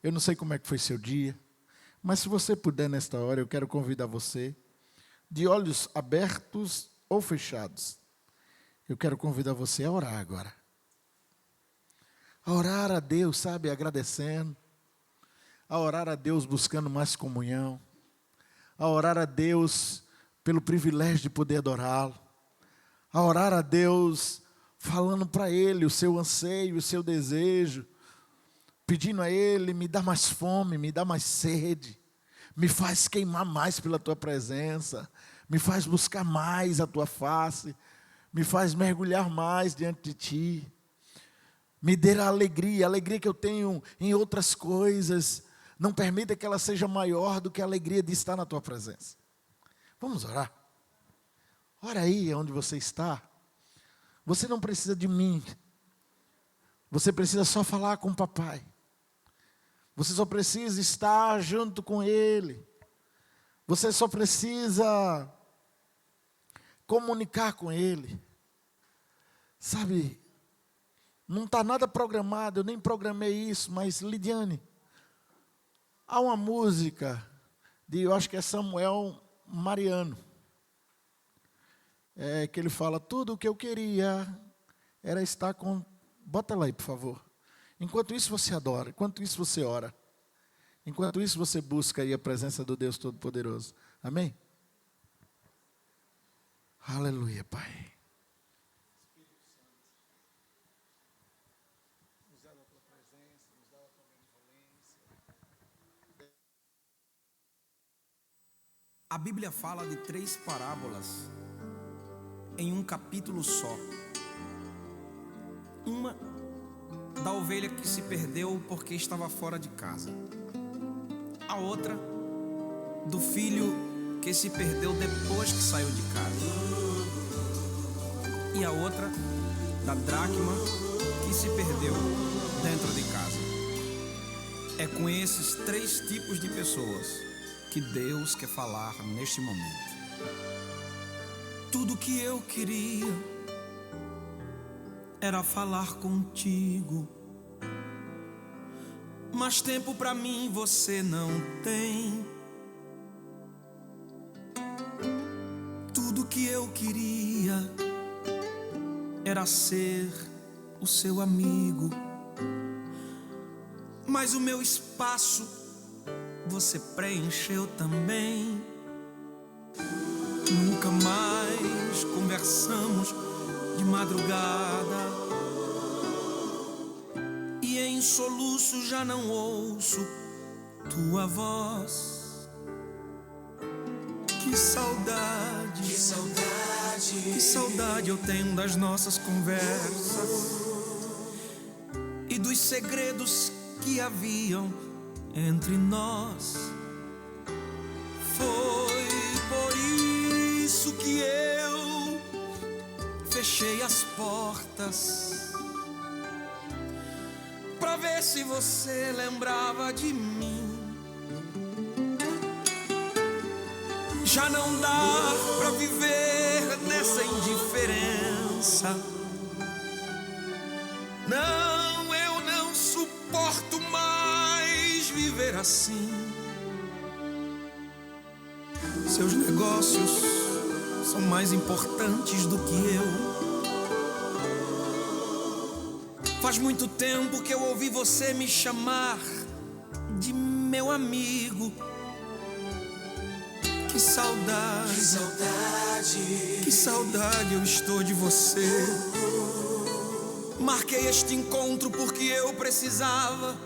Eu não sei como é que foi seu dia, mas se você puder nesta hora, eu quero convidar você, de olhos abertos ou fechados, eu quero convidar você a orar agora. A orar a Deus, sabe, agradecendo. A orar a Deus buscando mais comunhão. A orar a Deus pelo privilégio de poder adorá-lo. A orar a Deus falando para Ele o seu anseio, o seu desejo. Pedindo a Ele, me dá mais fome, me dá mais sede. Me faz queimar mais pela Tua presença. Me faz buscar mais a Tua face. Me faz mergulhar mais diante de Ti. Me dê a alegria que eu tenho em outras coisas. Não permita que ela seja maior do que a alegria de estar na Tua presença. Vamos orar. Ora aí onde você está. Você não precisa de mim. Você precisa só falar com o papai. Você só precisa estar junto com Ele. Você só precisa comunicar com Ele. Sabe, não está nada programado, eu nem programei isso, mas Lidiane, há uma música eu acho que é Samuel Mariano, que ele fala, tudo o que eu queria era estar com... Bota lá aí, por favor. Enquanto isso você adora, enquanto isso você ora, enquanto isso você busca aí a presença do Deus Todo-Poderoso. Amém? Aleluia, Pai. A Bíblia fala de 3 parábolas em um capítulo só. Uma da ovelha que se perdeu porque estava fora de casa. A outra do filho que se perdeu depois que saiu de casa. E a outra da dracma que se perdeu dentro de casa. É com esses 3 tipos de pessoas que Deus quer falar neste momento. Tudo que eu queria era falar contigo, mas tempo pra mim você não tem. Tudo que eu queria era ser o seu amigo, mas o meu espaço você preencheu também. Nunca mais conversamos de madrugada, e em soluço já não ouço tua voz. Que saudade, que saudade, que saudade eu tenho das nossas conversas e dos segredos que haviam entre nós. Foi por isso que eu fechei as portas, pra ver se você lembrava de mim. Já não dá pra viver nessa indiferença. Não, eu não suporto mais viver assim. Seus negócios são mais importantes do que eu. Faz muito tempo que eu ouvi você me chamar de meu amigo. Que saudade, que saudade, que saudade eu estou de você. Marquei este encontro porque eu precisava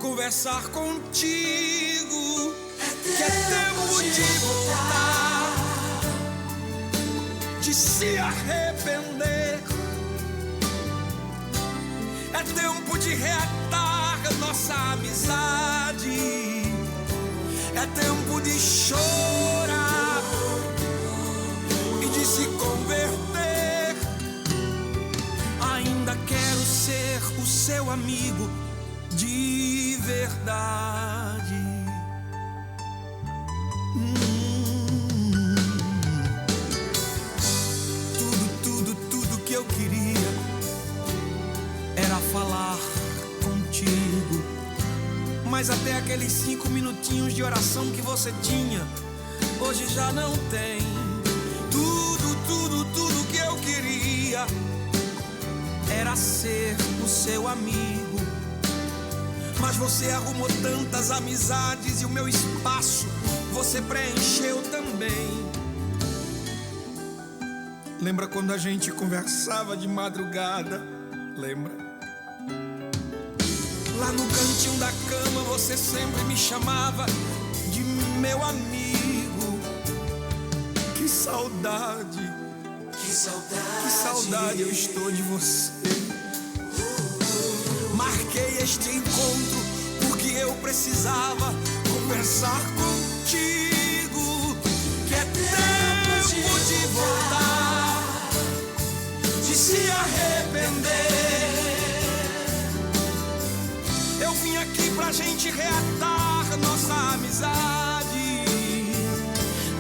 conversar contigo. Que é tempo de voltar, de se arrepender. É tempo de reatar nossa amizade. É tempo de chorar e de se converter. Ainda quero ser o seu amigo de verdade. Tudo que eu queria era falar contigo, Mas até aqueles 5 minutinhos de oração que você tinha, hoje já não tem. Tudo que eu queria era ser o seu amigo. Mas você arrumou tantas amizades e o meu espaço você preencheu também. Lembra quando a gente conversava de madrugada? Lembra? Lá no cantinho da cama você sempre me chamava de meu amigo. Que saudade, que saudade eu estou de você. Marquei este encontro porque eu precisava conversar contigo. Que é tempo de voltar, de se arrepender. Eu vim aqui pra gente reatar nossa amizade.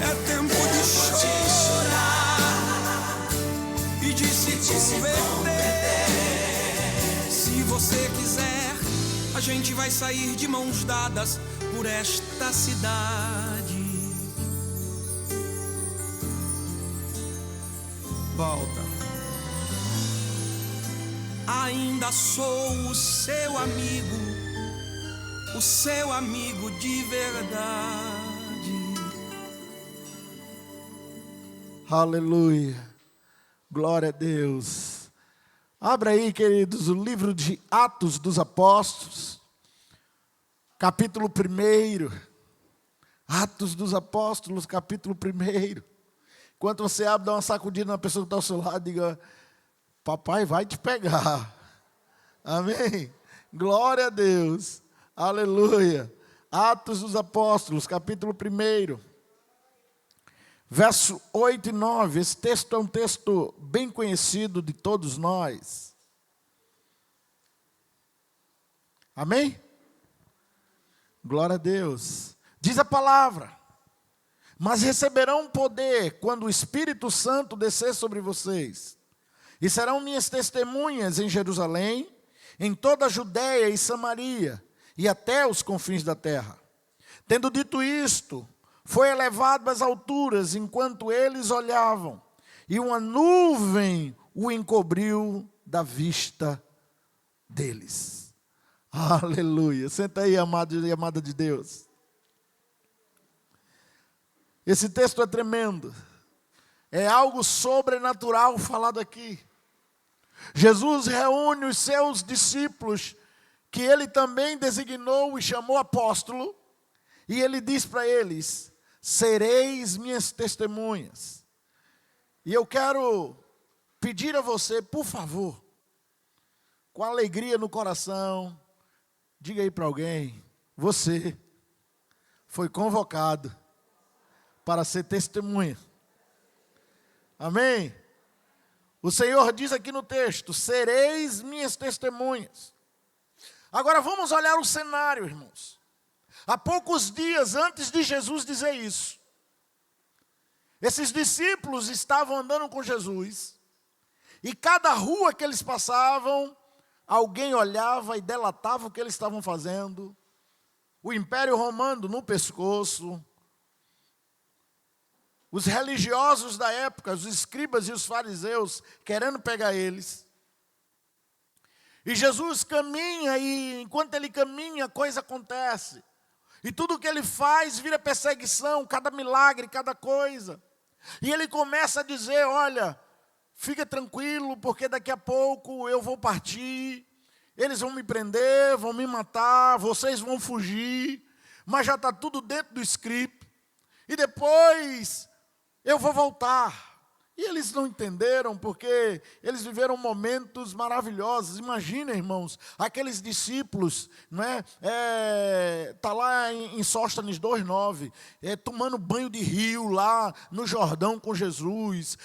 É tempo de chorar e de se converter. Se você quiser, a gente vai sair de mãos dadas por esta cidade. Volta. Ainda sou o seu amigo de verdade. Aleluia. Glória a Deus. Abra aí, queridos, o livro de Atos dos Apóstolos, capítulo 1. Atos dos Apóstolos, capítulo 1. Enquanto você abre, dá uma sacudida na pessoa que está ao seu lado e diga: papai vai te pegar. Amém? Glória a Deus. Aleluia. Atos dos Apóstolos, capítulo 1. Verso 8 e 9, esse texto é um texto bem conhecido de todos nós. Amém? Glória a Deus. Diz a palavra: mas receberão poder quando o Espírito Santo descer sobre vocês, e serão minhas testemunhas em Jerusalém, em toda a Judéia e Samaria, e até os confins da terra. Tendo dito isto, foi elevado às alturas enquanto eles olhavam, e uma nuvem o encobriu da vista deles. Aleluia. Senta aí, amado e amada de Deus. Esse texto é tremendo. É algo sobrenatural falado aqui. Jesus reúne os seus discípulos, que ele também designou e chamou apóstolo, e ele diz para eles: sereis minhas testemunhas. E eu quero pedir a você, por favor, com alegria no coração, diga aí para alguém: você foi convocado para ser testemunha. Amém? O Senhor diz aqui no texto: sereis minhas testemunhas. Agora vamos olhar o cenário, irmãos. Há poucos dias antes de Jesus dizer isso, esses discípulos estavam andando com Jesus, e cada rua que eles passavam, alguém olhava e delatava o que eles estavam fazendo. O Império Romano no pescoço, os religiosos da época, os escribas e os fariseus, querendo pegar eles. E Jesus caminha, e enquanto ele caminha, coisa acontece. E tudo que ele faz vira perseguição, cada milagre, cada coisa. E ele começa a dizer: olha, fica tranquilo, porque daqui a pouco eu vou partir, eles vão me prender, vão me matar, vocês vão fugir, mas já está tudo dentro do script. E depois eu vou voltar. E eles não entenderam, porque eles viveram momentos maravilhosos. Imagina, irmãos, aqueles discípulos, não é? Tá lá em Sóstenes 2:9, tomando banho de rio lá no Jordão com Jesus,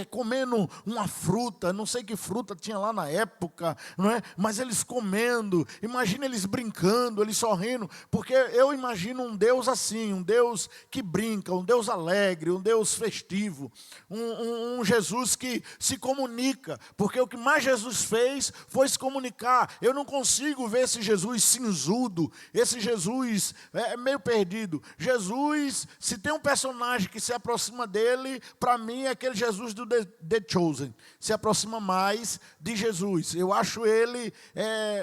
comendo uma fruta, não sei que fruta tinha lá na época, não é? Mas eles comendo. Imagina eles brincando, eles sorrindo, porque eu imagino um Deus assim, um Deus que brinca, um Deus alegre, um Deus festivo, um um Jesus que se comunica, porque o que mais Jesus fez foi se comunicar. Eu não consigo ver esse Jesus cinzudo, esse Jesus meio perdido. Jesus, se tem um personagem que se aproxima dele, para mim é aquele Jesus do The Chosen, se aproxima mais de Jesus. Eu acho ele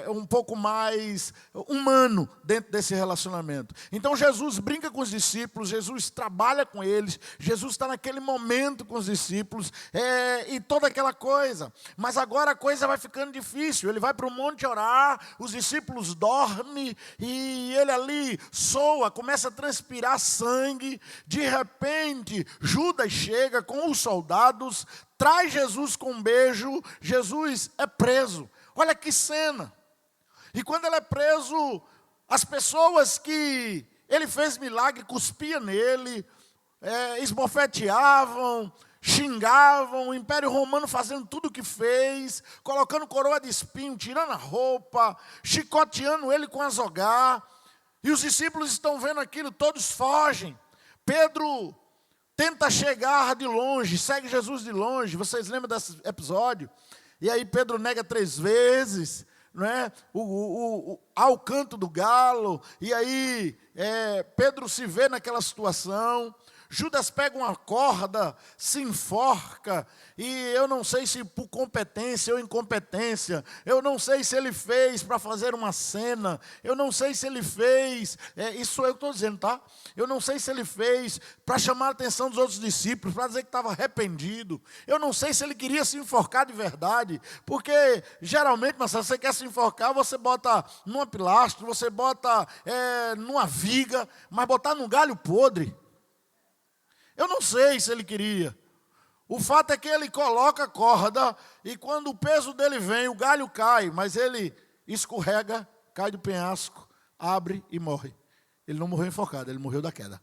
um pouco mais humano dentro desse relacionamento. Então Jesus brinca com os discípulos, Jesus trabalha com eles, Jesus está naquele momento com os discípulos, e toda aquela coisa. Mas agora a coisa vai ficando difícil. Ele vai para o monte orar, os discípulos dormem, e ele ali soa, começa a transpirar sangue. De repente, Judas chega com os soldados, traz Jesus com um beijo, Jesus é preso. Olha que cena. E quando ele é preso, as pessoas que ele fez milagre cuspiam nele, esbofeteavam, xingavam, o Império Romano fazendo tudo o que fez, colocando coroa de espinho, tirando a roupa, chicoteando ele com azogar. E os discípulos estão vendo aquilo, todos fogem. Pedro tenta chegar de longe, segue Jesus de longe. Vocês lembram desse episódio? E aí Pedro nega 3 vezes, não é? Ao canto do galo. E aí Pedro se vê naquela situação. Judas pega uma corda, se enforca, e eu não sei se por competência ou incompetência, eu não sei se ele fez para fazer uma cena, eu não sei se ele fez, isso eu estou dizendo, tá? Eu não sei se ele fez para chamar a atenção dos outros discípulos, para dizer que estava arrependido, eu não sei se ele queria se enforcar de verdade, porque geralmente, mas se você quer se enforcar, você bota numa pilastra, você bota numa viga, mas botar num galho podre. Eu não sei se ele queria. O fato é que ele coloca a corda e quando o peso dele vem, o galho cai, mas ele escorrega, cai do penhasco, abre e morre. Ele não morreu enforcado, ele morreu da queda.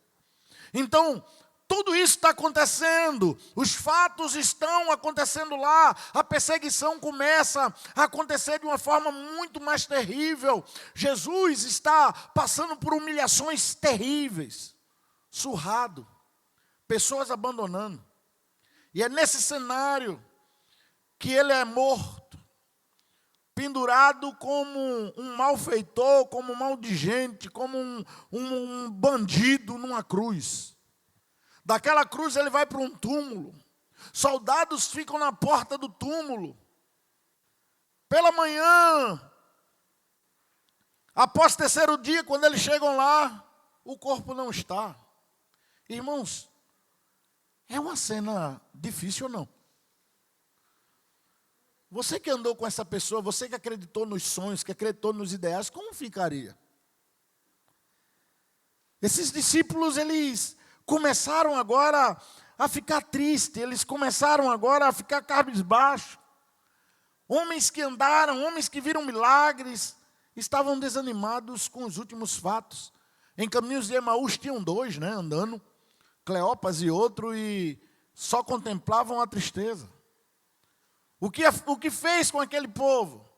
Então, tudo isso está acontecendo, os fatos estão acontecendo lá, a perseguição começa a acontecer de uma forma muito mais terrível. Jesus está passando por humilhações terríveis, surrado. Pessoas abandonando. E é nesse cenário que ele é morto, pendurado como um malfeitor, como um maldigente, como um bandido numa cruz. Daquela cruz ele vai para um túmulo. Soldados ficam na porta do túmulo. Pela manhã, após 3º dia, quando eles chegam lá, o corpo não está. Irmãos, é uma cena difícil ou não? Você que andou com essa pessoa, você que acreditou nos sonhos, que acreditou nos ideais, como ficaria? Esses discípulos, eles começaram agora a ficar tristes, eles começaram agora a ficar cabisbaixos. Homens que andaram, homens que viram milagres, estavam desanimados com os últimos fatos. Em caminhos de Emaús tinham 2, né, andando. Cleopas e outro, e só contemplavam a tristeza. O que fez com aquele povo?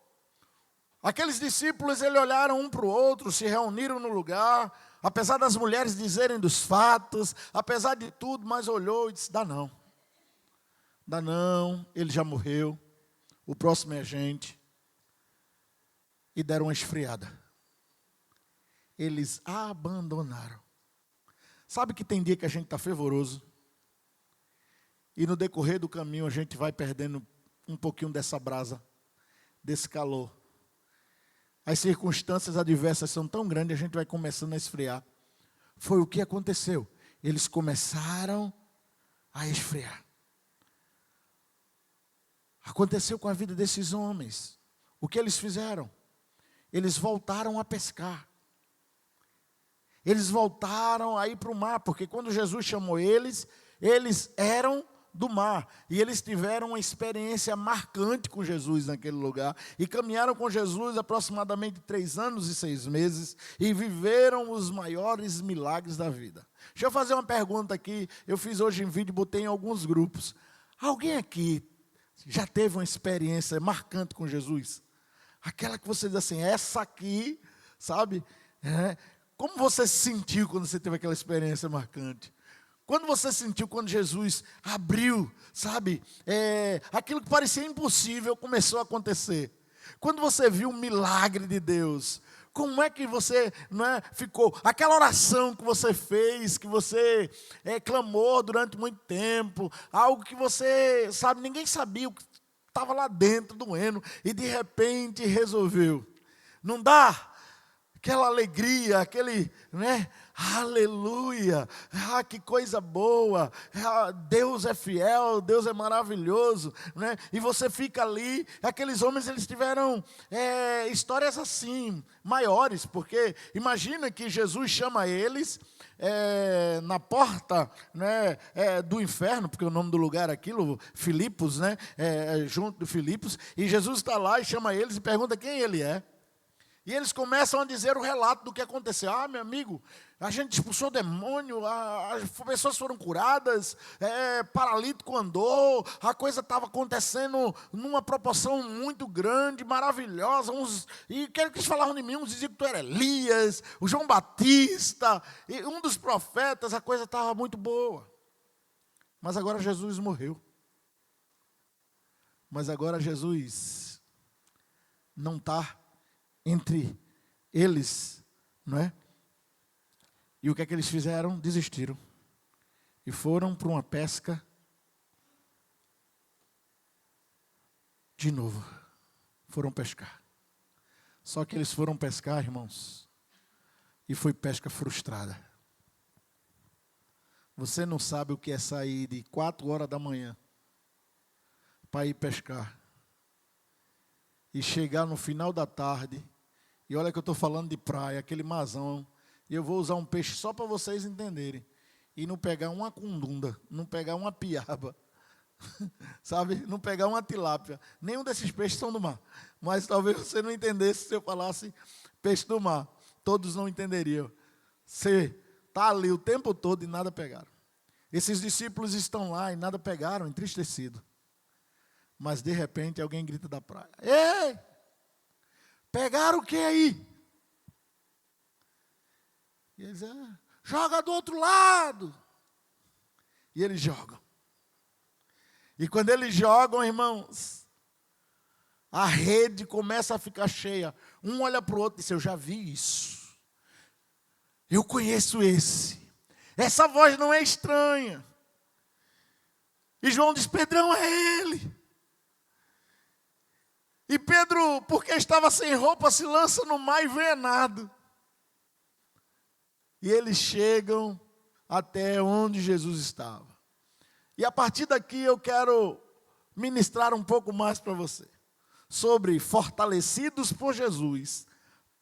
Aqueles discípulos, eles olharam um para o outro, se reuniram no lugar, apesar das mulheres dizerem dos fatos, apesar de tudo, mas olhou e disse, dá não, ele já morreu, o próximo é a gente. E deram uma esfriada. Eles abandonaram. Sabe que tem dia que a gente está fervoroso e no decorrer do caminho a gente vai perdendo um pouquinho dessa brasa, desse calor. As circunstâncias adversas são tão grandes, a gente vai começando a esfriar. Foi o que aconteceu. Eles começaram a esfriar. Aconteceu com a vida desses homens. O que eles fizeram? Eles voltaram a pescar. Eles voltaram a ir para o mar, porque quando Jesus chamou eles eram do mar. E eles tiveram uma experiência marcante com Jesus naquele lugar. E caminharam com Jesus aproximadamente 3 anos e 6 meses. E viveram os maiores milagres da vida. Deixa eu fazer uma pergunta aqui. Eu fiz hoje em vídeo, botei em alguns grupos. Alguém aqui já teve uma experiência marcante com Jesus? Aquela que você diz assim, essa aqui, sabe? Como você se sentiu quando você teve aquela experiência marcante? Quando você sentiu, quando Jesus abriu, sabe, aquilo que parecia impossível começou a acontecer. Quando você viu o milagre de Deus, como é que você ficou? Aquela oração que você fez, que você clamou durante muito tempo, algo que você, sabe, ninguém sabia o que estava lá dentro doendo, e de repente resolveu. Não dá? Aquela alegria, aquele, aleluia, que coisa boa, Deus é fiel, Deus é maravilhoso, e você fica ali. Aqueles homens, eles tiveram histórias assim, maiores, porque imagina que Jesus chama eles na porta do inferno, porque o nome do lugar é aquilo, Filipos, junto de Filipos, e Jesus está lá e chama eles e pergunta quem ele é. E eles começam a dizer o relato do que aconteceu. Meu amigo, a gente expulsou demônio, as pessoas foram curadas, paralítico andou, a coisa estava acontecendo numa proporção muito grande, maravilhosa. E que eles falavam de mim, uns diziam que tu era Elias, o João Batista, e um dos profetas, a coisa estava muito boa. Mas agora Jesus morreu. Mas agora Jesus não está entre eles, não é? E o que é que eles fizeram? Desistiram. E foram para uma pesca de novo. Foram pescar. Só que eles foram pescar, irmãos, e foi pesca frustrada. Você não sabe o que é sair de 4 horas da manhã para ir pescar. E chegar no final da tarde. E olha que eu estou falando de praia, aquele mazão. E eu vou usar um peixe só para vocês entenderem. E não pegar uma cundunda, não pegar uma piaba, sabe? Não pegar uma tilápia. Nenhum desses peixes são do mar. Mas talvez você não entendesse se eu falasse peixe do mar. Todos não entenderiam. Você está ali o tempo todo e nada pegaram. Esses discípulos estão lá e nada pegaram, entristecidos. Mas de repente alguém grita da praia: ei! Pegaram o que aí? E eles dizem: joga do outro lado. E eles jogam. E quando eles jogam, irmãos, a rede começa a ficar cheia. Um olha para o outro e diz: eu já vi isso. Eu conheço esse. Essa voz não é estranha. E João diz: Pedrão, é ele. E Pedro, porque estava sem roupa, se lança no mar envenenado. E eles chegam até onde Jesus estava. E a partir daqui eu quero ministrar um pouco mais para você. Sobre fortalecidos por Jesus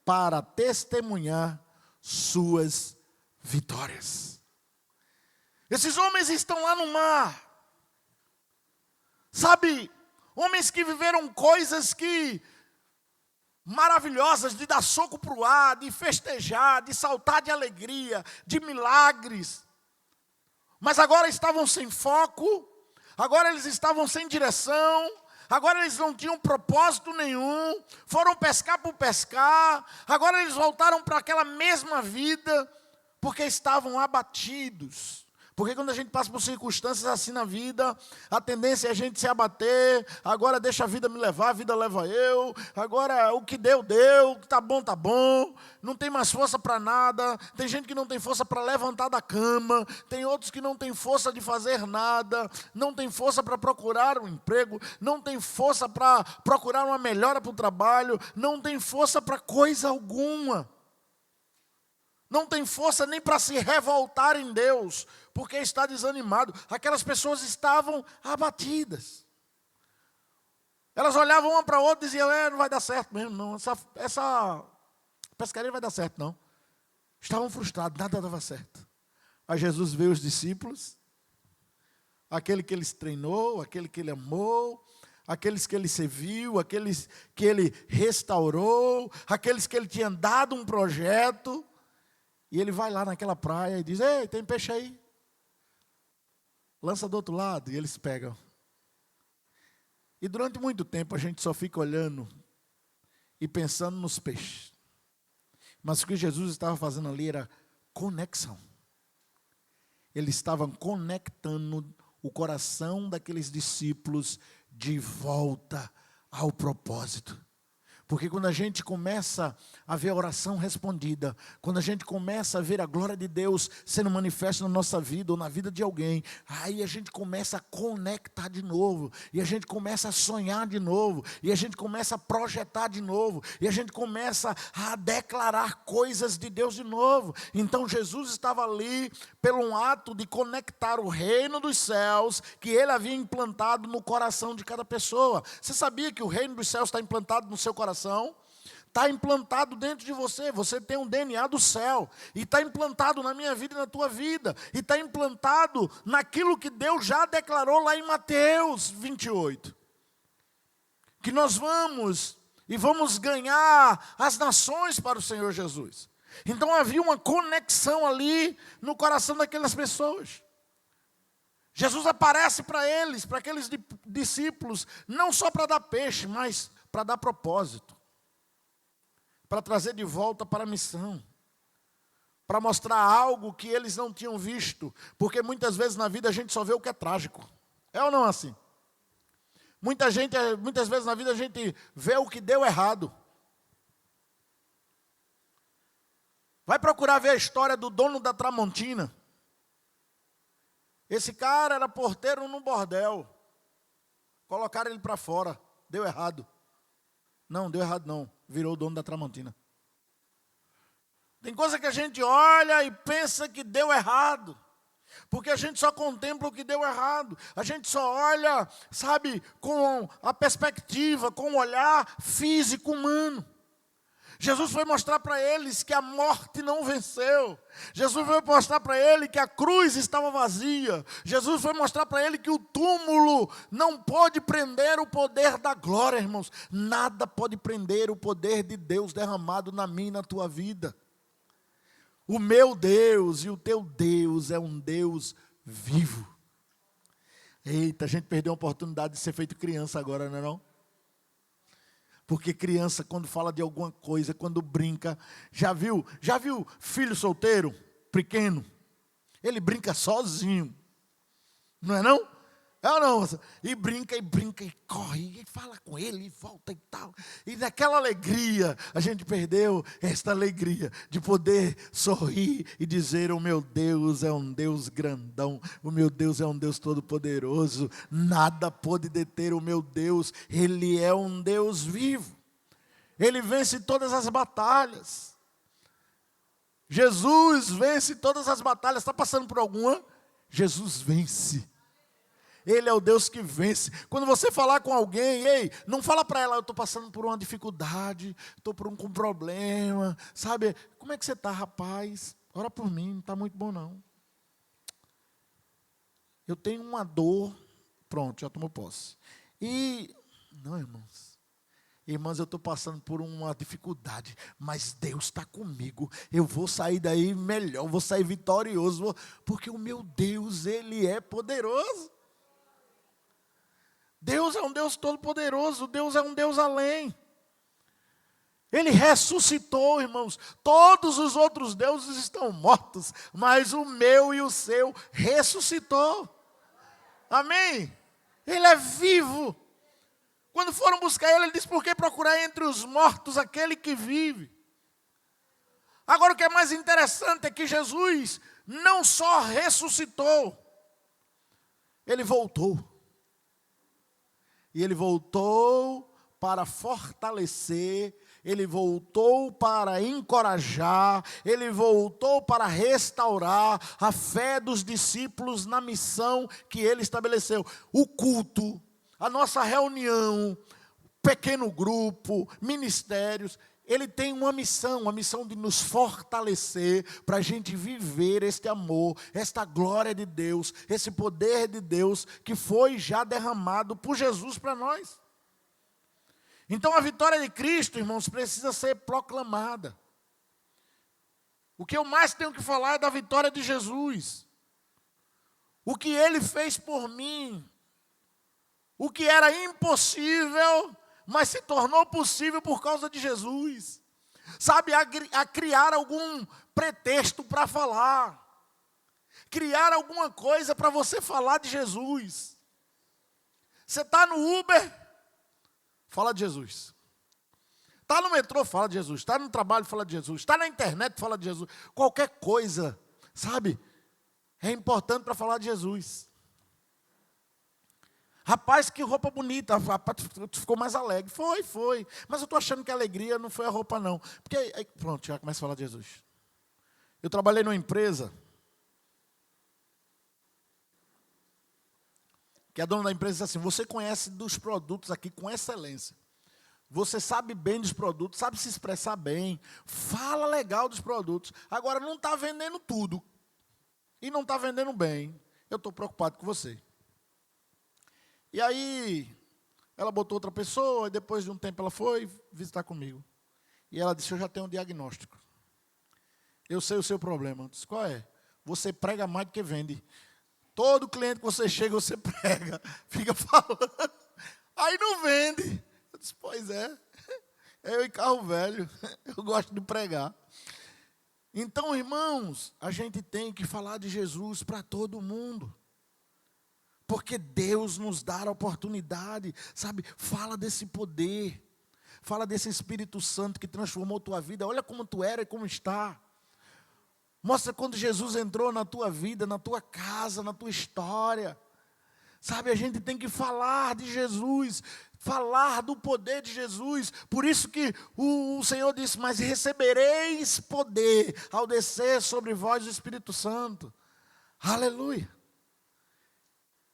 para testemunhar suas vitórias. Esses homens estão lá no mar. Sabe, homens que viveram coisas maravilhosas, de dar soco para o ar, de festejar, de saltar de alegria, de milagres. Mas agora estavam sem foco, agora eles estavam sem direção, agora eles não tinham propósito nenhum, foram pescar por pescar, agora eles voltaram para aquela mesma vida, porque estavam abatidos. Porque quando a gente passa por circunstâncias assim na vida, a tendência é a gente se abater. Agora deixa a vida me levar, a vida leva eu. Agora o que deu, deu. O que tá bom, tá bom. Não tem mais força para nada. Tem gente que não tem força para levantar da cama. Tem outros que não tem força de fazer nada. Não tem força para procurar um emprego. Não tem força para procurar uma melhora para o trabalho. Não tem força para coisa alguma. Não tem força nem para se revoltar em Deus, porque está desanimado. Aquelas pessoas estavam abatidas. Elas olhavam uma para a outra e diziam: não vai dar certo mesmo, não. Essa pescaria não vai dar certo, não. Estavam frustrados, nada dava certo. Aí Jesus vê os discípulos, aquele que ele treinou, aquele que ele amou, aqueles que ele serviu, aqueles que ele restaurou, aqueles que ele tinha dado um projeto. E ele vai lá naquela praia e diz: ei, tem peixe aí? Lança do outro lado. E eles pegam. E durante muito tempo a gente só fica olhando e pensando nos peixes. Mas o que Jesus estava fazendo ali era conexão. Ele estava conectando o coração daqueles discípulos de volta ao propósito. Porque quando a gente começa a ver a oração respondida, quando a gente começa a ver a glória de Deus sendo manifesta na nossa vida ou na vida de alguém, aí a gente começa a conectar de novo, e a gente começa a sonhar de novo, e a gente começa a projetar de novo, e a gente começa a declarar coisas de Deus de novo. Então Jesus estava ali pelo um ato de conectar o reino dos céus que ele havia implantado no coração de cada pessoa. Você sabia que o reino dos céus está implantado no seu coração? Está implantado dentro de você. Você tem um DNA do céu, e está implantado na minha vida e na tua vida, e está implantado naquilo que Deus já declarou lá em Mateus 28, que nós vamos ganhar as nações para o Senhor Jesus. Então havia uma conexão ali no coração daquelas pessoas. Jesus aparece para eles, para aqueles discípulos, não só para dar peixe, mas para dar propósito, para trazer de volta para a missão, para mostrar algo que eles não tinham visto, porque muitas vezes na vida a gente só vê o que é trágico. É ou não é assim? Muitas vezes na vida a gente vê o que deu errado. Vai procurar ver a história do dono da Tramontina. Esse cara era porteiro num bordel. Colocaram ele para fora. Deu errado. Não, deu errado não. Virou o dono da Tramontina. Tem coisa que a gente olha e pensa que deu errado. Porque a gente só contempla o que deu errado. A gente só olha, sabe, com a perspectiva, com o olhar físico humano. Jesus foi mostrar para eles que a morte não venceu. Jesus foi mostrar para ele que a cruz estava vazia. Jesus foi mostrar para ele que o túmulo não pode prender o poder da glória, irmãos. Nada pode prender o poder de Deus derramado na minha e na tua vida. O meu Deus e o teu Deus é um Deus vivo. Eita, a gente perdeu a oportunidade de ser feito criança agora, não é não? Porque criança, quando fala de alguma coisa, quando brinca, já viu filho solteiro, pequeno? Ele brinca sozinho, não é não? É ou não? E brinca, e corre, e fala com ele, e volta e tal. E naquela alegria, a gente perdeu esta alegria de poder sorrir e dizer: o meu Deus é um Deus grandão, o meu Deus é um Deus todo-poderoso, nada pode deter o meu Deus, Ele é um Deus vivo. Ele vence todas as batalhas. Jesus vence todas as batalhas. Está passando por alguma? Jesus vence. Ele é o Deus que vence. Quando você falar com alguém, ei, não fala para ela: eu estou passando por uma dificuldade, estou com um problema, sabe? Como é que você está, rapaz? Ora por mim, não está muito bom não. Eu tenho uma dor, pronto, já tomou posse. Não, irmãos, eu estou passando por uma dificuldade, mas Deus está comigo. Eu vou sair daí melhor, vou sair vitorioso, porque o meu Deus, Ele é poderoso. Deus é um Deus todo-poderoso, Deus é um Deus além. Ele ressuscitou, irmãos. Todos os outros deuses estão mortos, mas o meu e o seu ressuscitou. Amém? Ele é vivo. Quando foram buscar ele disse: por que procurar entre os mortos aquele que vive? Agora o que é mais interessante é que Jesus não só ressuscitou, ele voltou. E ele voltou para fortalecer, ele voltou para encorajar, ele voltou para restaurar a fé dos discípulos na missão que ele estabeleceu. O culto, a nossa reunião, pequeno grupo, ministérios, ele tem uma missão de nos fortalecer para a gente viver este amor, esta glória de Deus, esse poder de Deus que foi já derramado por Jesus para nós. Então a vitória de Cristo, irmãos, precisa ser proclamada. O que eu mais tenho que falar é da vitória de Jesus. O que Ele fez por mim, o que era impossível, mas se tornou possível por causa de Jesus. Sabe, a criar algum pretexto para falar. Criar alguma coisa para você falar de Jesus. Você está no Uber, fala de Jesus. Está no metrô, fala de Jesus. Está no trabalho, fala de Jesus. Está na internet, fala de Jesus. Qualquer coisa, sabe, é importante para falar de Jesus. Rapaz, que roupa bonita. Rapaz, tu ficou mais alegre. Foi. Mas eu estou achando que a alegria não foi a roupa, não. Porque aí, pronto, já começa a falar de Jesus. Eu trabalhei numa empresa que a dona da empresa disse assim: você conhece dos produtos aqui com excelência. Você sabe bem dos produtos, sabe se expressar bem, fala legal dos produtos. Agora, não está vendendo tudo. E não está vendendo bem. Eu estou preocupado com você. E aí, ela botou outra pessoa, e depois de um tempo ela foi visitar comigo. E ela disse: eu já tenho um diagnóstico. Eu sei o seu problema. Eu disse: qual é? Você prega mais do que vende. Todo cliente que você chega, você prega. Fica falando. Aí não vende. Eu disse: pois é. Eu e carro velho. Eu gosto de pregar. Então, irmãos, a gente tem que falar de Jesus para todo mundo. Porque Deus nos dá a oportunidade, sabe? Fala desse poder. Fala desse Espírito Santo que transformou tua vida. Olha como tu era e como está. Mostra quando Jesus entrou na tua vida, na tua casa, na tua história. Sabe, a gente tem que falar de Jesus, falar do poder de Jesus. Por isso que o Senhor disse: mas recebereis poder ao descer sobre vós o Espírito Santo. Aleluia.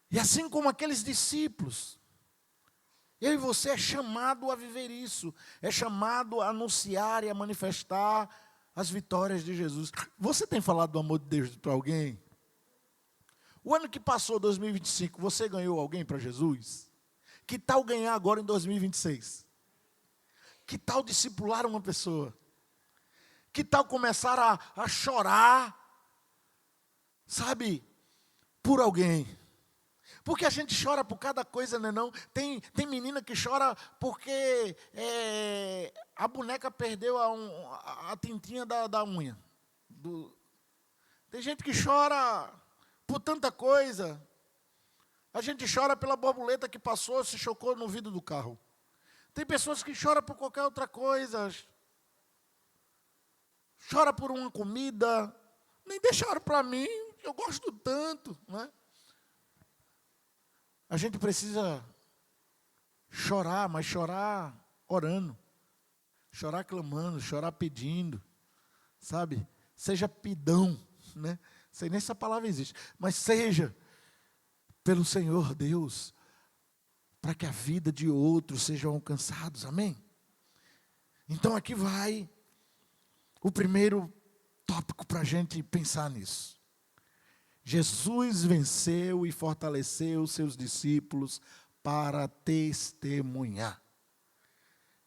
E assim como aqueles discípulos, eu e você é chamado a viver isso. É chamado a anunciar e a manifestar as vitórias de Jesus. Você tem falado do amor de Deus para alguém? O ano que passou, 2025, você ganhou alguém para Jesus? Que tal ganhar agora em 2026? Que tal discipular uma pessoa? Que tal começar a chorar, sabe, por alguém? Porque a gente chora por cada coisa, né, não? Tem menina que chora porque a boneca perdeu a tintinha da unha. Tem gente que chora por tanta coisa. A gente chora pela borboleta que passou, se chocou no vidro do carro. Tem pessoas que choram por qualquer outra coisa. Chora por uma comida. Nem deixaram para mim, eu gosto tanto, né? A gente precisa chorar, mas chorar orando, chorar clamando, chorar pedindo, sabe? Seja pidão, né? Sei nem se essa palavra existe, mas seja pelo Senhor Deus, para que a vida de outros sejam alcançados, amém? Então aqui vai o primeiro tópico para a gente pensar nisso. Jesus venceu e fortaleceu seus discípulos para testemunhar.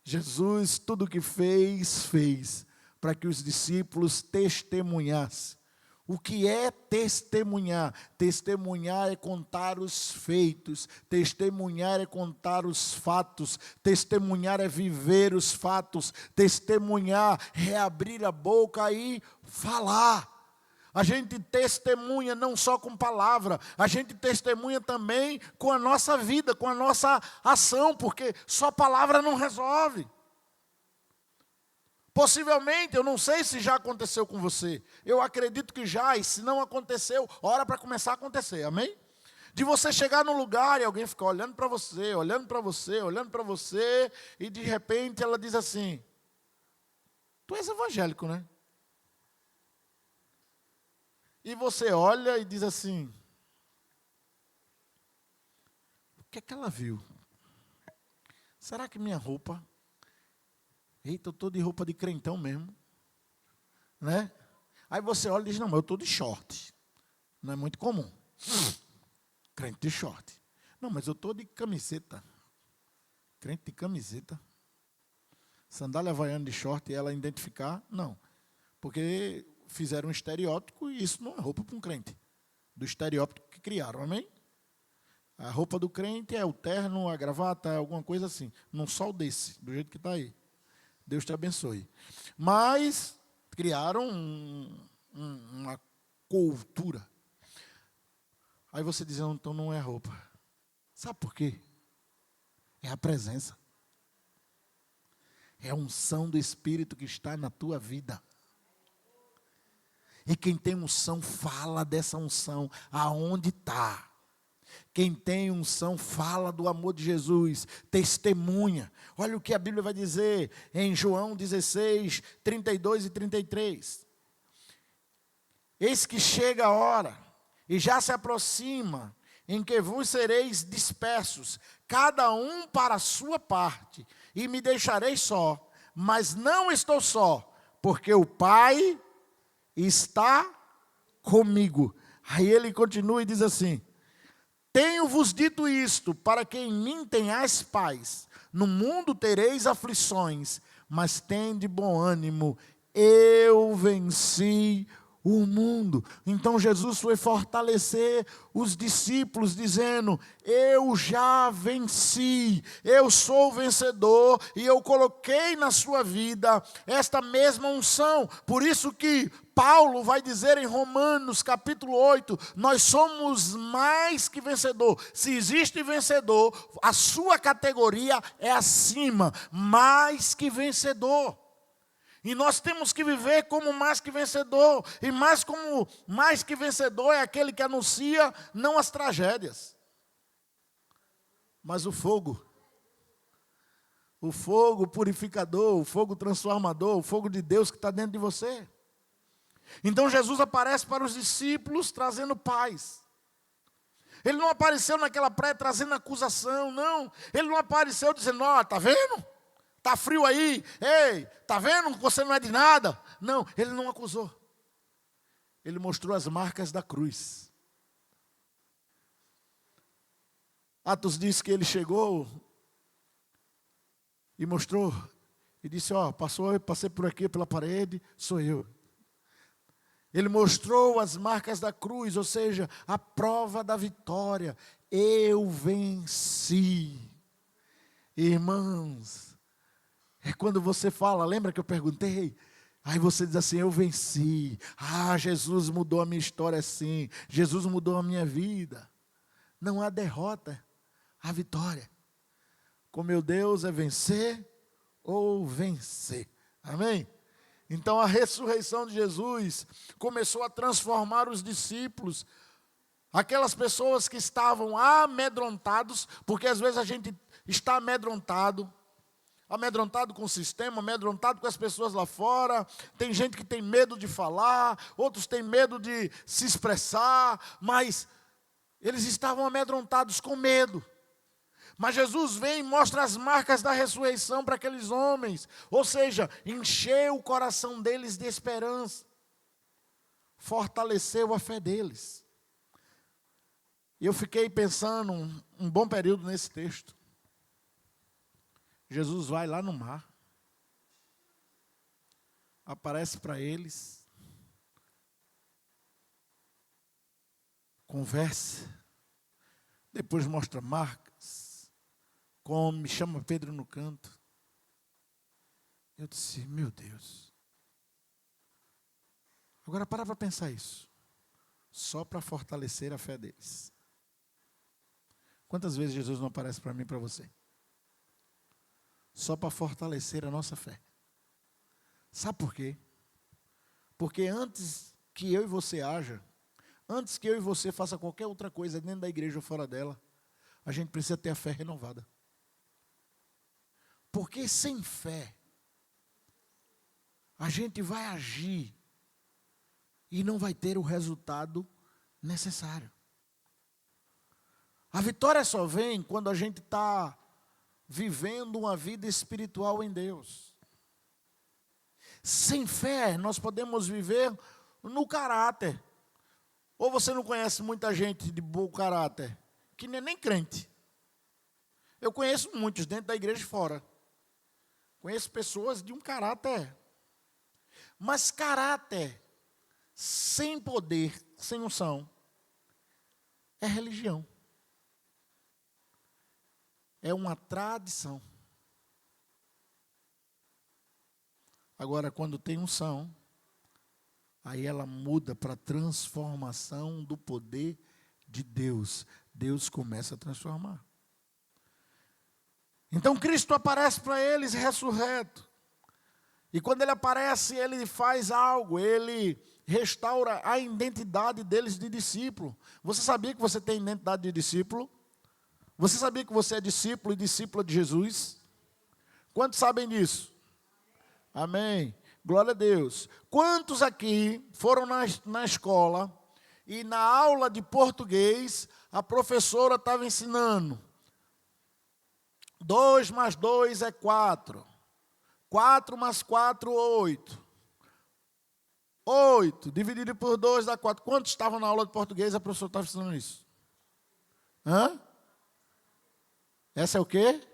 Jesus, tudo o que fez para que os discípulos testemunhassem. O que é testemunhar? Testemunhar é contar os feitos, testemunhar é contar os fatos, testemunhar é viver os fatos, testemunhar é abrir a boca e falar. A gente testemunha não só com palavra, a gente testemunha também com a nossa vida, com a nossa ação, porque só palavra não resolve. Possivelmente, eu não sei se já aconteceu com você, eu acredito que já, e se não aconteceu, hora para começar a acontecer, amém? De você chegar num lugar e alguém ficar olhando para você, olhando para você, olhando para você, e de repente ela diz assim: tu és evangélico, né? E você olha e diz assim: o que é que ela viu? Será que minha roupa... Eita, eu estou de roupa de crentão mesmo, né? Aí você olha e diz: não, mas eu estou de short. Não é muito comum. Crente de short. Não, mas eu estou de camiseta. Crente de camiseta. Sandália havaiana de short e ela identificar? Não. Porque fizeram um estereótipo e isso não é roupa para um crente. Do estereótipo que criaram, amém? A roupa do crente é o terno, a gravata, alguma coisa assim. Não só o desse, do jeito que está aí. Deus te abençoe. Mas criaram uma cultura, Aí você diz, não, então não é roupa. Sabe por quê? É a presença. É a unção do Espírito que está na tua vida. E quem tem unção, fala dessa unção, aonde está. Quem tem unção, fala do amor de Jesus, testemunha. Olha o que a Bíblia vai dizer em João 16, 32 e 33. Eis que chega a hora, e já se aproxima, em que vos sereis dispersos, cada um para a sua parte, e me deixarei só, mas não estou só, porque o Pai está comigo. Aí ele continua e diz assim: tenho-vos dito isto, para que em mim tenhais paz. No mundo tereis aflições, mas tende bom ânimo, eu venci o mundo. Então Jesus foi fortalecer os discípulos, dizendo: eu já venci, eu sou vencedor, e eu coloquei na sua vida esta mesma unção. Por isso que Paulo vai dizer em Romanos capítulo 8, nós somos mais que vencedor. Se existe vencedor, a sua categoria é acima, mais que vencedor. E nós temos que viver como mais que vencedor. E mais que vencedor é aquele que anuncia não as tragédias, mas o fogo. O fogo purificador, o fogo transformador, o fogo de Deus que está dentro de você. Então Jesus aparece para os discípulos trazendo paz. Ele não apareceu naquela praia trazendo acusação, não. Ele não apareceu dizendo: ó, está vendo? Está frio aí, ei, está vendo que você não é de nada? Não, ele não acusou. Ele mostrou as marcas da cruz. Atos diz que ele chegou e mostrou, e disse: ó, passei por aqui pela parede, sou eu. Ele mostrou as marcas da cruz, ou seja, a prova da vitória. Eu venci. Irmãos, é quando você fala, lembra que eu perguntei? Aí você diz assim: eu venci. Ah, Jesus mudou a minha história assim. Jesus mudou a minha vida. Não há derrota, há vitória. Com meu Deus é vencer ou vencer. Amém? Então a ressurreição de Jesus começou a transformar os discípulos. Aquelas pessoas que estavam amedrontados, porque às vezes a gente está amedrontado com o sistema, amedrontado com as pessoas lá fora. Tem gente que tem medo de falar, outros têm medo de se expressar, mas eles estavam amedrontados com medo. Mas Jesus vem e mostra as marcas da ressurreição para aqueles homens, ou seja, encheu o coração deles de esperança, fortaleceu a fé deles. E eu fiquei pensando um bom período nesse texto. Jesus vai lá no mar, aparece para eles, conversa, depois mostra marcas, come, chama Pedro no canto. Eu disse: meu Deus. Agora para pensar isso, só para fortalecer a fé deles. Quantas vezes Jesus não aparece para mim e para você? Só para fortalecer a nossa fé. Sabe por quê? Porque antes que eu e você haja, antes que eu e você faça qualquer outra coisa dentro da igreja ou fora dela, a gente precisa ter a fé renovada. Porque sem fé, a gente vai agir e não vai ter o resultado necessário. A vitória só vem quando a gente está vivendo uma vida espiritual em Deus. Sem fé, nós podemos viver no caráter. Ou você não conhece muita gente de bom caráter, que nem crente. Eu conheço muitos dentro da igreja e fora. Conheço pessoas de um caráter. Mas caráter sem poder, sem unção, é religião. É uma tradição. Agora, quando tem unção, aí ela muda para transformação do poder de Deus, Deus começa a transformar. Então Cristo aparece para eles ressurreto. E quando ele aparece, ele faz algo, ele restaura a identidade deles de discípulo. Você sabia que você tem identidade de discípulo? Você sabia que você é discípulo e discípula de Jesus? Quantos sabem disso? Amém. Glória a Deus. Quantos aqui foram na escola e na aula de português a professora estava ensinando? 2 mais 2 é 4. 4 mais 4, 8. 8 dividido por 2 dá 4. Quantos estavam na aula de português e a professora estava ensinando isso? Hã? Essa é o quê?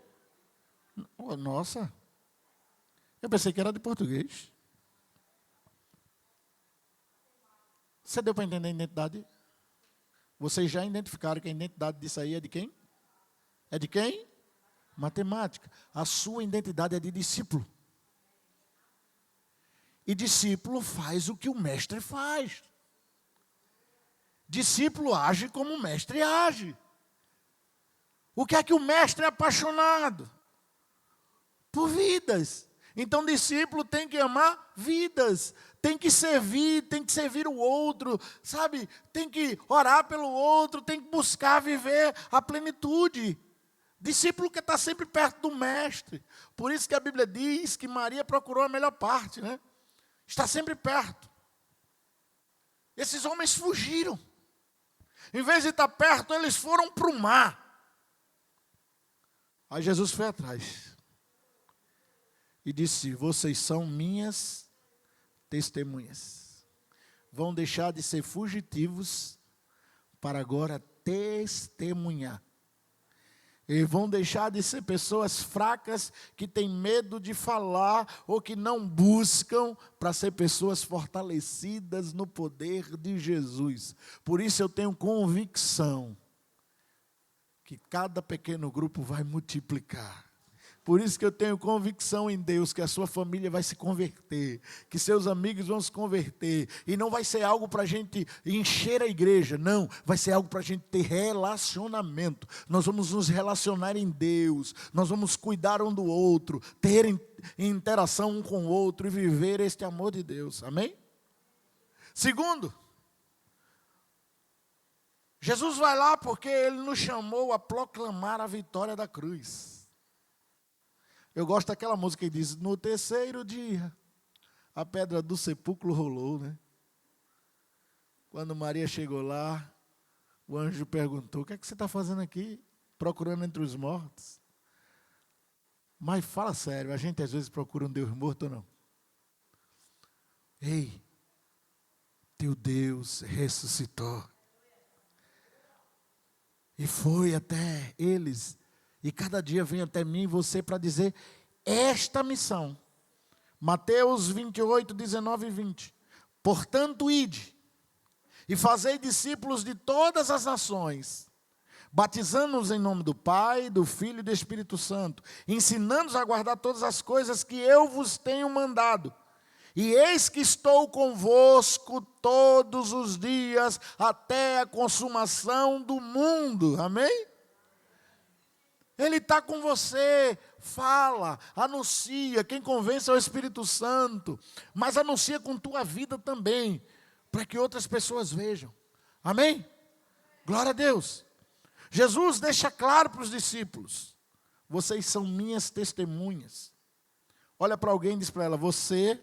Oh, nossa. Eu pensei que era de português. Você deu para entender a identidade? Vocês já identificaram que a identidade disso aí é de quem? É de quem? Matemática. A sua identidade é de discípulo. E discípulo faz o que o mestre faz. Discípulo age como o mestre age. O que é que o mestre é apaixonado? Por vidas. Então, discípulo tem que amar vidas. Tem que servir o outro, sabe? Tem que orar pelo outro, tem que buscar viver a plenitude. Discípulo que está sempre perto do mestre. Por isso que a Bíblia diz que Maria procurou a melhor parte, né? Está sempre perto. Esses homens fugiram. Em vez de estar perto, eles foram para o mar. Aí Jesus foi atrás. E disse: vocês são minhas testemunhas. Vão deixar de ser fugitivos para agora testemunhar. E vão deixar de ser pessoas fracas que têm medo de falar ou que não buscam, para ser pessoas fortalecidas no poder de Jesus. Por isso eu tenho convicção que cada pequeno grupo vai multiplicar. Por isso que eu tenho convicção em Deus que a sua família vai se converter, que seus amigos vão se converter, e não vai ser algo para a gente encher a igreja, não, vai ser algo para a gente ter relacionamento. Nós vamos nos relacionar em Deus, nós vamos cuidar um do outro, ter interação um com o outro e viver este amor de Deus, amém? Segundo, Jesus vai lá porque Ele nos chamou a proclamar a vitória da cruz. Eu gosto daquela música que diz: no terceiro dia, a pedra do sepulcro rolou, né? Quando Maria chegou lá, o anjo perguntou: o que é que você está fazendo aqui, procurando entre os mortos? Mas fala sério, a gente às vezes procura um Deus morto ou não? Ei, teu Deus ressuscitou. E foi até eles. E cada dia vem até mim e você para dizer esta missão. Mateus 28, 19 e 20. Portanto, ide e fazei discípulos de todas as nações, batizando-os em nome do Pai, do Filho e do Espírito Santo, ensinando-os a guardar todas as coisas que eu vos tenho mandado. E eis que estou convosco todos os dias até a consumação do mundo. Amém? Ele está com você, fala, anuncia. Quem convence é o Espírito Santo, mas anuncia com tua vida também, para que outras pessoas vejam. Amém? Glória a Deus. Jesus deixa claro para os discípulos: vocês são minhas testemunhas. Olha para alguém e diz para ela: você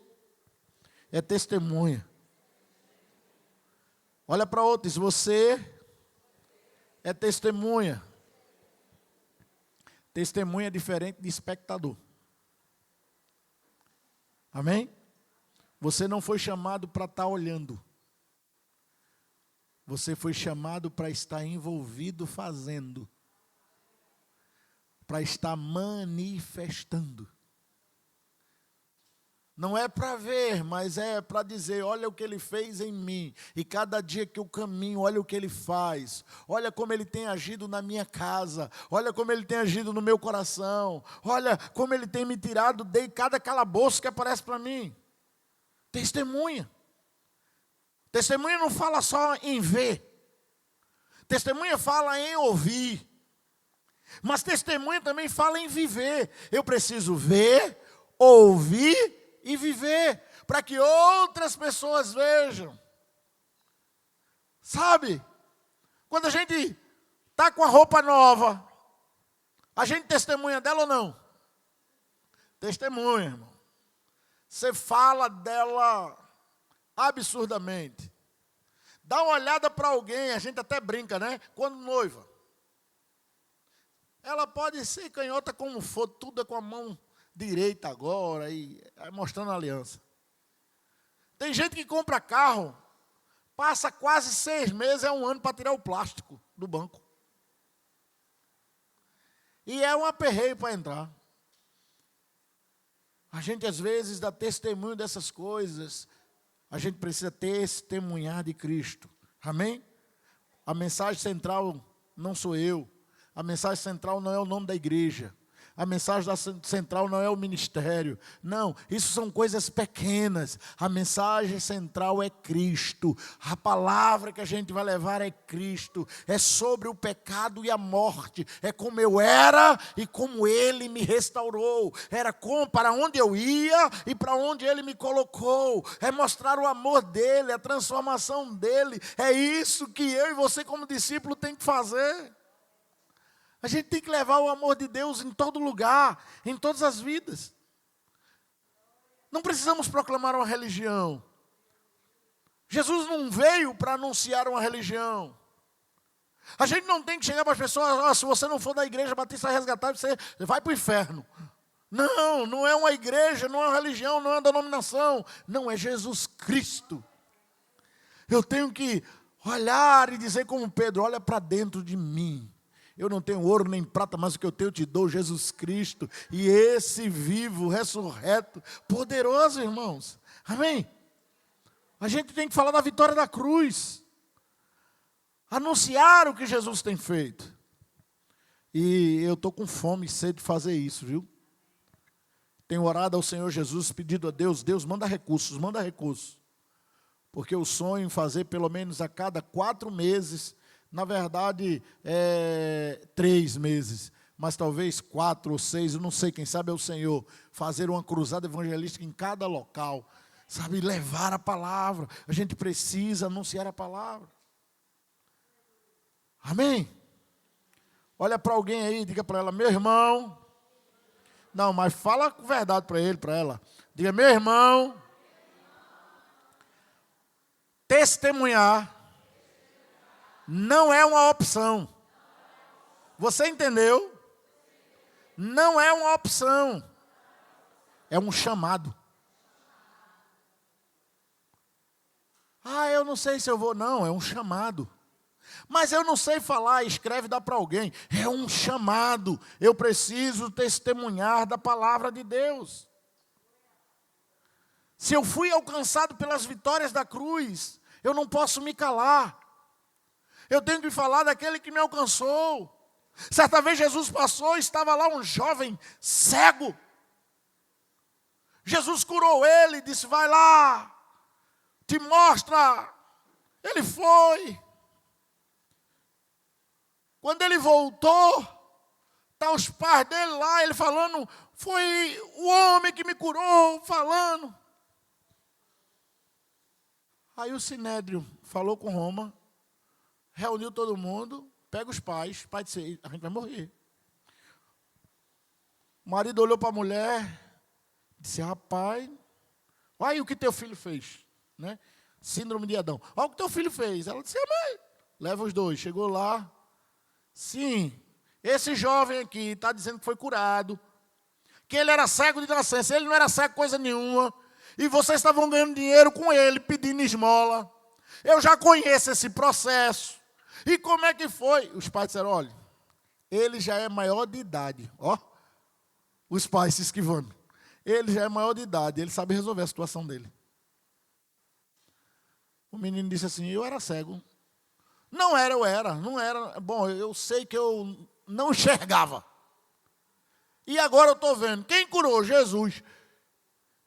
é testemunha. Olha para outro e diz: você é testemunha. Testemunha é diferente de espectador. Amém? Você não foi chamado para estar olhando. Você foi chamado para estar envolvido fazendo. Para estar manifestando. Não é para ver, mas é para dizer: olha o que Ele fez em mim. E cada dia que eu caminho, olha o que Ele faz. Olha como Ele tem agido na minha casa. Olha como Ele tem agido no meu coração. Olha como Ele tem me tirado de cada calabouço que aparece para mim. Testemunha. Testemunha não fala só em ver. Testemunha fala em ouvir. Mas testemunha também fala em viver. Eu preciso ver, ouvir e viver, para que outras pessoas vejam. Sabe? Quando a gente está com a roupa nova, a gente testemunha dela ou não? Testemunha, irmão. Você fala dela absurdamente. Dá uma olhada para alguém, a gente até brinca, né? Quando noiva. Ela pode ser canhota como for, tudo é com a mão direita agora, e mostrando a aliança. Tem gente que compra carro, passa quase 6 meses, é 1 ano para tirar o plástico do banco. E é um aperreio para entrar. A gente às vezes dá testemunho dessas coisas. A gente precisa testemunhar de Cristo. Amém? A mensagem central não sou eu. A mensagem central não é o nome da igreja. A mensagem central não é o ministério. Não, isso são coisas pequenas. A mensagem central é Cristo. A palavra que a gente vai levar é Cristo. É sobre o pecado e a morte. É como eu era e como Ele me restaurou. Era para onde eu ia e para onde Ele me colocou. É mostrar o amor dEle, a transformação dEle. É isso que eu e você como discípulo tem que fazer. A gente tem que levar o amor de Deus em todo lugar, em todas as vidas. Não precisamos proclamar uma religião. Jesus não veio para anunciar uma religião. A gente não tem que chegar para as pessoas, se você não for da igreja Batista Resgatada, você vai para o inferno. Não, não é uma igreja, não é uma religião, não é uma denominação. Não, é Jesus Cristo. Eu tenho que olhar e dizer como Pedro, olha para dentro de mim. Eu não tenho ouro nem prata, mas o que eu tenho eu te dou, Jesus Cristo. E esse vivo, ressurreto, poderoso, irmãos. Amém? A gente tem que falar da vitória da cruz. Anunciar o que Jesus tem feito. E eu estou com fome e sede de fazer isso, viu? Tenho orado ao Senhor Jesus, pedido a Deus, Deus manda recursos, manda recursos. Porque eu sonho em fazer pelo menos a cada 4 meses, na verdade, 3 meses, mas talvez 4 ou 6, eu não sei, quem sabe é o Senhor, fazer uma cruzada evangelística em cada local, sabe, levar a palavra. A gente precisa anunciar a palavra. Amém? Olha para alguém aí, diga para ela, meu irmão. Não, mas fala com verdade para ele, para ela. Diga, meu irmão, testemunhar não é uma opção. Você entendeu? Não é uma opção. É um chamado. Eu não sei se eu vou. Não, é um chamado. Mas eu não sei falar, escreve e dá para alguém. É um chamado. Eu preciso testemunhar da palavra de Deus. Se eu fui alcançado pelas vitórias da cruz, eu não posso me calar. Eu tenho que falar daquele que me alcançou. Certa vez Jesus passou e estava lá um jovem cego. Jesus curou ele, disse, vai lá, te mostra. Ele foi. Quando ele voltou, tá os pais dele lá, ele falando, foi o homem que me curou, falando. Aí o Sinédrio falou com Roma, reuniu todo mundo, pega os pais, pai disse, a gente vai morrer. O marido olhou para a mulher, disse, rapaz, olha aí o que teu filho fez, né? Síndrome de Adão. Olha o que teu filho fez. Ela disse, mãe, leva os dois. Chegou lá, sim, esse jovem aqui está dizendo que foi curado, que ele era cego de nascença, ele não era cego coisa nenhuma, e vocês estavam ganhando dinheiro com ele, pedindo esmola. Eu já conheço esse processo. E como é que foi? Os pais disseram, olha, ele já é maior de idade. Ó, os pais se esquivando. Ele já é maior de idade, ele sabe resolver a situação dele. O menino disse assim, eu era cego. Não era. Bom, eu sei que eu não enxergava. E agora eu estou vendo. Quem curou? Jesus.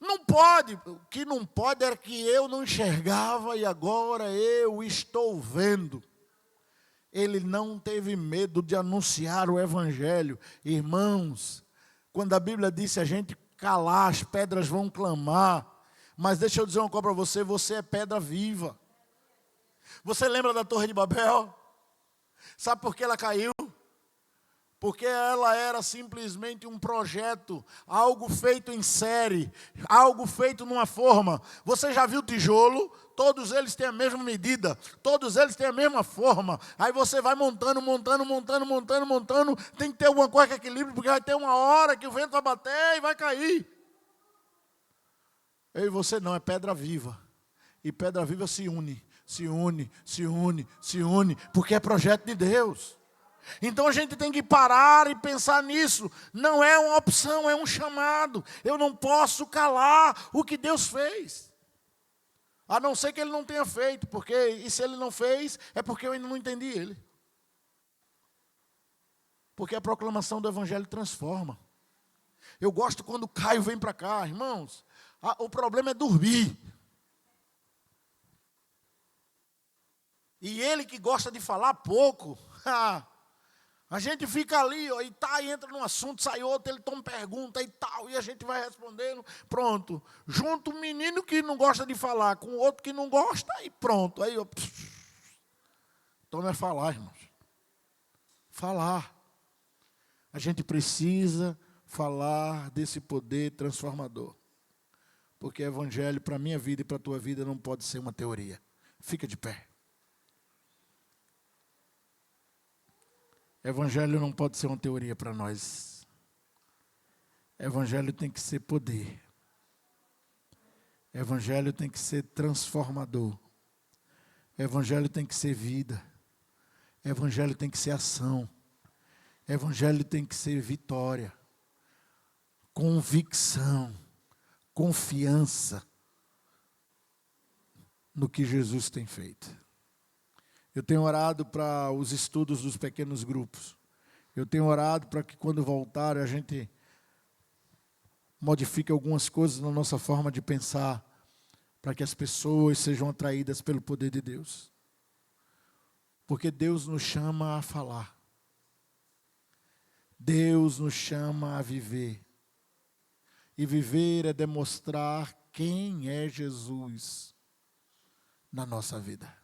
Não pode. O que não pode era que eu não enxergava e agora eu estou vendo. Ele não teve medo de anunciar o evangelho. Irmãos, quando a Bíblia disse a gente calar, as pedras vão clamar. Mas deixa eu dizer uma coisa para você, você é pedra viva. Você lembra da Torre de Babel? Sabe por que ela caiu? Porque ela era simplesmente um projeto, algo feito em série, algo feito numa forma. Você já viu tijolo? Todos eles têm a mesma medida, todos eles têm a mesma forma. Aí você vai montando, tem que ter alguma coisa que equilibre, porque vai ter uma hora que o vento vai bater e vai cair. Eu e você não, é pedra viva. E pedra viva se une, porque é projeto de Deus. Então a gente tem que parar e pensar nisso. Não é uma opção, é um chamado. Eu não posso calar o que Deus fez. A não ser que Ele não tenha feito. E se Ele não fez, é porque eu ainda não entendi Ele. Porque a proclamação do Evangelho transforma. Eu gosto quando o Caio vem para cá, irmãos. O problema é dormir. E ele que gosta de falar pouco... A gente fica ali, ó, e entra num assunto, sai outro, ele toma pergunta e tal, e a gente vai respondendo, pronto. Junto um menino que não gosta de falar com outro que não gosta, e pronto. Aí, ó, então não é falar, irmãos. Falar. A gente precisa falar desse poder transformador. Porque o evangelho, para a minha vida e para a tua vida, não pode ser uma teoria. Fica de pé. Evangelho não pode ser uma teoria para nós. Evangelho tem que ser poder. Evangelho tem que ser transformador. Evangelho tem que ser vida. Evangelho tem que ser ação. Evangelho tem que ser vitória. Convicção. Confiança no que Jesus tem feito. Eu tenho orado para os estudos dos pequenos grupos. Eu tenho orado para que quando voltar a gente modifique algumas coisas na nossa forma de pensar, para que as pessoas sejam atraídas pelo poder de Deus. Porque Deus nos chama a falar. Deus nos chama a viver. E viver é demonstrar quem é Jesus na nossa vida.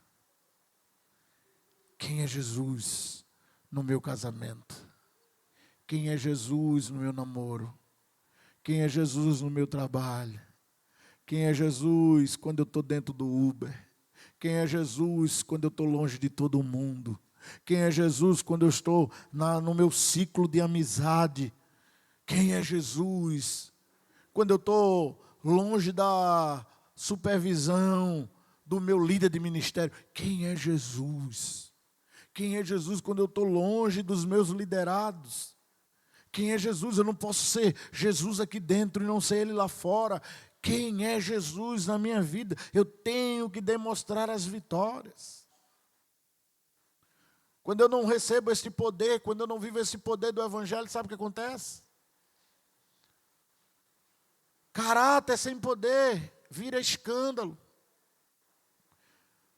Quem é Jesus no meu casamento? Quem é Jesus no meu namoro? Quem é Jesus no meu trabalho? Quem é Jesus quando eu estou dentro do Uber? Quem é Jesus quando eu estou longe de todo mundo? Quem é Jesus quando eu estou no meu ciclo de amizade? Quem é Jesus quando eu estou longe da supervisão do meu líder de ministério? Quem é Jesus? Quem é Jesus quando eu estou longe dos meus liderados? Quem é Jesus? Eu não posso ser Jesus aqui dentro e não ser Ele lá fora. Quem é Jesus na minha vida? Eu tenho que demonstrar as vitórias. Quando eu não recebo esse poder, quando eu não vivo esse poder do Evangelho, sabe o que acontece? Caráter sem poder vira escândalo.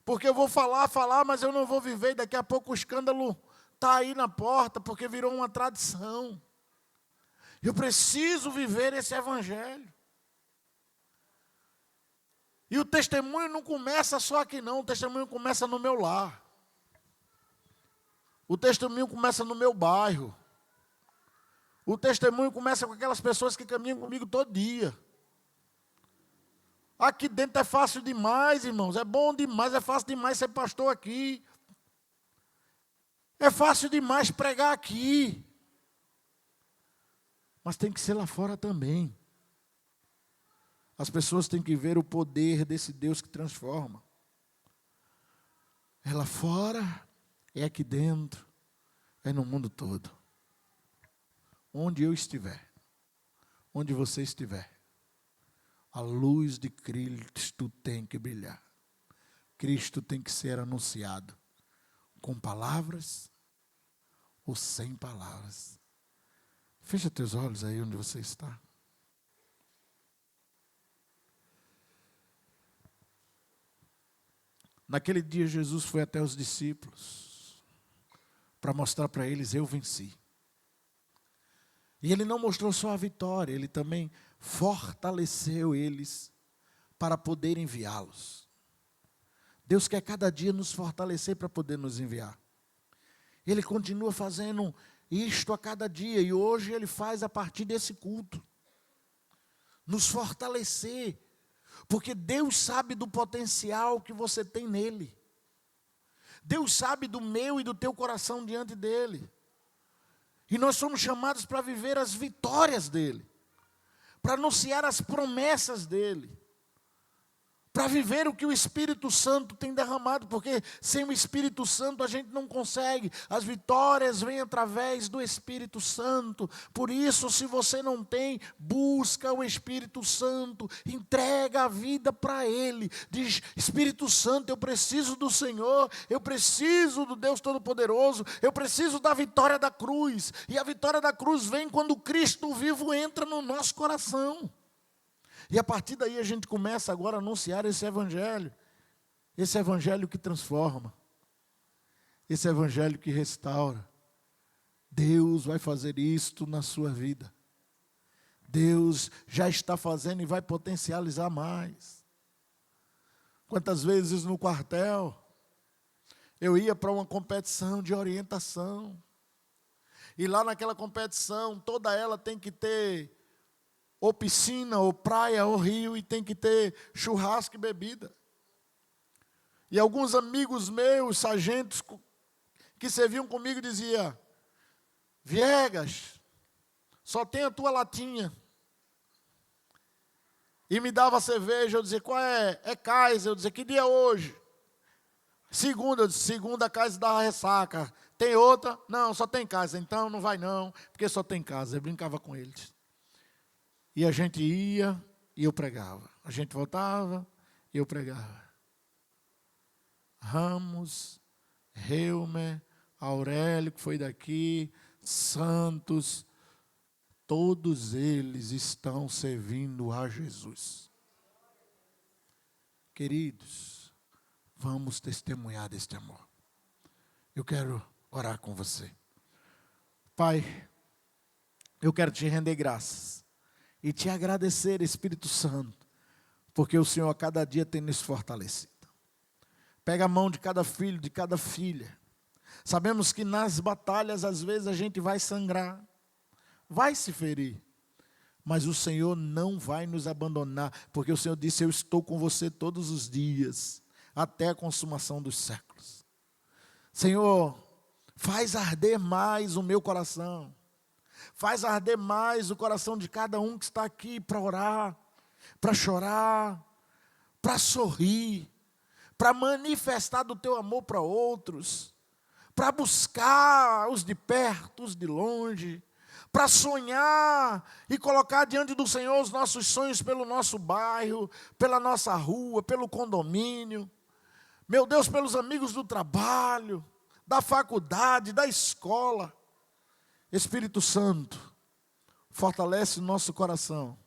Porque eu vou falar, mas eu não vou viver, e daqui a pouco o escândalo está aí na porta, porque virou uma tradição. Eu preciso viver esse evangelho. E o testemunho não começa só aqui não, o testemunho começa no meu lar. O testemunho começa no meu bairro. O testemunho começa com aquelas pessoas que caminham comigo todo dia. Aqui dentro é fácil demais, irmãos. É bom demais, é fácil demais ser pastor aqui. É fácil demais pregar aqui. Mas tem que ser lá fora também. As pessoas têm que ver o poder desse Deus que transforma. É lá fora, é aqui dentro, é no mundo todo. Onde eu estiver, onde você estiver, a luz de Cristo tem que brilhar. Cristo tem que ser anunciado com palavras ou sem palavras. Fecha teus olhos aí onde você está. Naquele dia Jesus foi até os discípulos. para mostrar para eles: eu venci. E ele não mostrou só a vitória, ele também fortaleceu eles para poder enviá-los. Deus quer cada dia nos fortalecer para poder nos enviar. Ele continua fazendo isto a cada dia, e hoje ele faz a partir desse culto. Nos fortalecer, porque Deus sabe do potencial que você tem nele. Deus sabe do meu e do teu coração diante dele. E nós somos chamados para viver as vitórias dele, para anunciar as promessas dele, para viver o que o Espírito Santo tem derramado, porque sem o Espírito Santo a gente não consegue. As vitórias vêm através do Espírito Santo. Por isso, se você não tem, busca o Espírito Santo, entrega a vida para Ele. Diz: Espírito Santo, eu preciso do Senhor, eu preciso do Deus Todo-Poderoso, eu preciso da vitória da cruz. E a vitória da cruz vem quando Cristo vivo entra no nosso coração. E a partir daí a gente começa agora a anunciar esse evangelho que transforma, esse evangelho que restaura. Deus vai fazer isto na sua vida. Deus já está fazendo e vai potencializar mais. Quantas vezes no quartel eu ia para uma competição de orientação, e lá naquela competição toda ela tem que ter ou piscina, ou praia, ou rio, e tem que ter churrasco e bebida. E alguns amigos meus, sargentos, que serviam comigo, diziam: Viegas, só tem a tua latinha. E me dava cerveja, eu dizia: qual é? É Kaiser. Eu dizia: que dia é hoje? Segunda. Eu disse: segunda Kaiser dava ressaca. Tem outra? Não, só tem Kaiser. Então não vai não, porque só tem Kaiser. Eu brincava com eles. E a gente ia e eu pregava. A gente voltava e eu pregava. Ramos, Reumer, Aurélio, que foi daqui, Santos, todos eles estão servindo a Jesus. Queridos, vamos testemunhar deste amor. Eu quero orar com você. Pai, eu quero te render graças e te agradecer, Espírito Santo, porque o Senhor a cada dia tem nos fortalecido. Pega a mão de cada filho, de cada filha. Sabemos que nas batalhas, às vezes, a gente vai sangrar, vai se ferir, mas o Senhor não vai nos abandonar, porque o Senhor disse: eu estou com você todos os dias, até a consumação dos séculos. Senhor, faz arder mais o meu coração. Faz arder mais o coração de cada um que está aqui para orar, para chorar, para sorrir, para manifestar do teu amor para outros, para buscar os de perto, os de longe, para sonhar e colocar diante do Senhor os nossos sonhos pelo nosso bairro, pela nossa rua, pelo condomínio. Meu Deus, pelos amigos do trabalho, da faculdade, da escola. Espírito Santo, fortalece o nosso coração,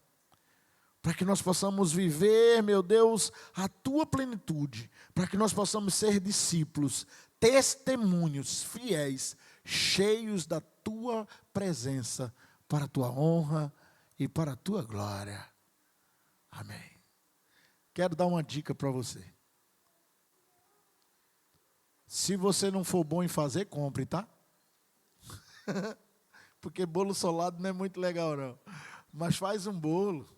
para que nós possamos viver, meu Deus, a tua plenitude, para que nós possamos ser discípulos, testemunhos fiéis, cheios da tua presença, para a tua honra e para a tua glória. Amém. Quero dar uma dica para você. Se você não for bom em fazer, compre, tá? Porque bolo solado não é muito legal, não. Mas faz um bolo,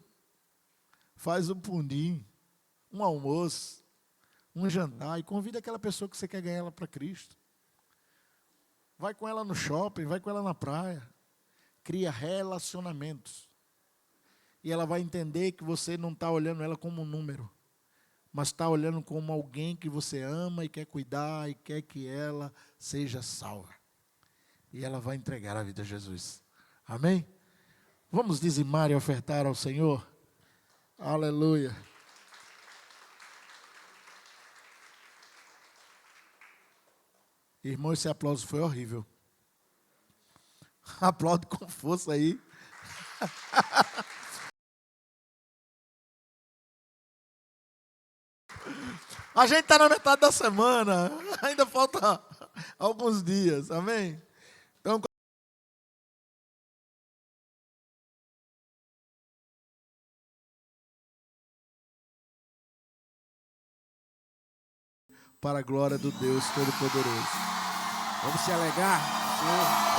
faz um pudim, um almoço, um jantar, e convida aquela pessoa que você quer ganhar ela para Cristo. Vai com ela no shopping, vai com ela na praia. Cria relacionamentos. E ela vai entender que você não está olhando ela como um número, mas está olhando como alguém que você ama e quer cuidar e quer que ela seja salva. E ela vai entregar a vida a Jesus. Amém? Vamos dizimar e ofertar ao Senhor? Aleluia. Irmão, esse aplauso foi horrível. Aplaude com força aí. A gente está na metade da semana. Ainda falta alguns dias, amém? Então, para a glória do Deus Todo-Poderoso. Vamos se alegar, Senhor.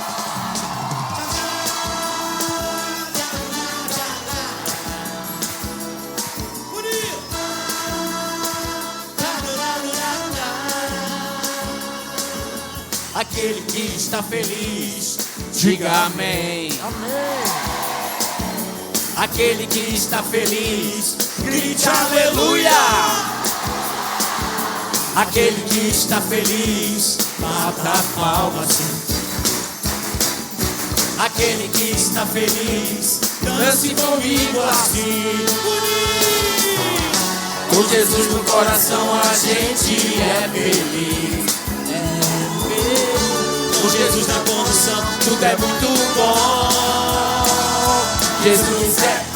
Aquele que está feliz, diga amém. Amém. Aquele que está feliz, grite aleluia. Aquele que está feliz, bata palmas. Aquele que está feliz, dance comigo assim. Com Jesus no coração a gente é feliz. Com Jesus na condição, tudo é muito bom. Jesus é